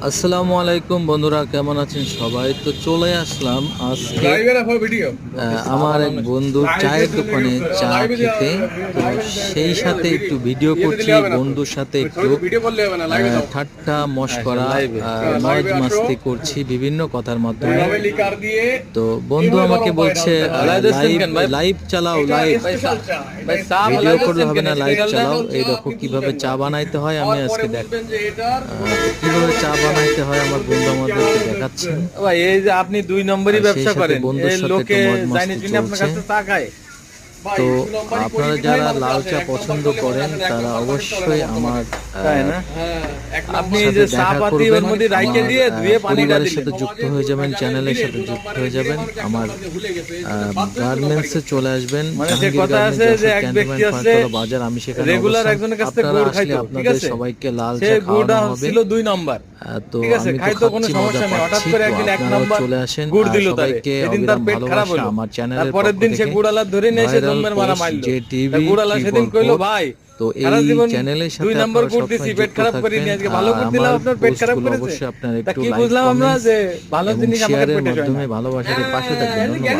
আসসালামু আলাইকুম বন্ধুরা, কেমন আছেন সবাই? তো চলে আসলাম আজকে আমার এক বন্ধুর চায়ের দোকানে চা খেতে। তো সেই সাথে একটু ভিডিও করছি, বন্ধুর সাথে একটু ঠাট্টা মশকরা মজ মাস্তি করছি বিভিন্ন কথার মাধ্যমে। তো বন্ধু আমাকে বলছে লাইভ চালাও, লাইভ ভিডিও করলে হবে না, লাইভ চালাও। এই দেখো কিভাবে চা বানাইতে হয়, আমি আজকে দেখ কিভাবে চা বানাইতে হয় আমার বন্ধু আমাদেরকে দেখাচ্ছেন। ভাই এই যে আপনি 2 নম্বরই ব্যবসা করেন, বন্ধুর এই সাথে লোকে তো মজ জানি মাস্তি চিনি আপনার কাছে চলছে। চা খায়। তো আপনারা যারা লাল চা পছন্দ করেন তারা অবশ্যই আমার তাই না? আপনি এই সাথে যে চা দেখা পাতি করবেন, ওর মধ্যে রাইখে আমার দিয়ে ধুয়ে পানিটা পরিবারের দিলেন। সাথে যুক্ত হয়ে যাবেন, চ্যানেলের সাথে যুক্ত হয়ে যাবেন, আমার গার্মেন্টসে চলে আসবেন। মানে যে জাহাঙ্গীর কথা আছে গার্মেন্টস যে যশোর এক ব্যক্তি ক্যান্টনমেন্ট আছে ফার্স্টতলা বাজার, আমি সেখানে রেগুলার অবস্থান। একজনের কাছ থেকে আপনারা গুড় আসলে খাইতো, ঠিক আপনাদের আছে? সবাইকে লাল সে চা গুড়টা খাওয়ানো হবে। ছিল 2 নম্বর, তো ঠিক আছে? আমি তো খাইতো কোনো খাচ্ছি, মজা সমস্যা নেই। হঠাৎ পাচ্ছি। করে তো একদিন 1 আপনারাও নম্বর চলে আসেন। গুড় দিল তারে, সবাইকে এদিন তার অবিরাম পেট খারাপ ভালোবাসা হলো। আমার চ্যানেলের তারপরের পক্ষ দিন সে থেকে। গুড় আলাদ ধরে নিয়ে এসে ভাইরাল জম্মের মারা পোস্ট মারলো। যে তা টিভি গুড়ালা কি সেদিন বলবো। কইলো, ভাই তো সারা এই জীবন চ্যানেলের 2 সাথে নম্বর আপনারা গুড় দিছি, সবসময় পেট যুক্ত খারাপ করি নি, থাকবেন। আজকে ভালো গুড় দিলাম, আমার আপনার পেট খারাপ পোস্টগুলো করেছে। অবশ্যই আপনারা তা একটু কি লাইক, বুঝলাম আমরা কমেন্টস যে ভালো এবং জিনিস আমাকে শেয়ারের পেটে যায় না। মাধ্যমে ভালোবাসার পাশে থাকবেন। ধন্যবাদ।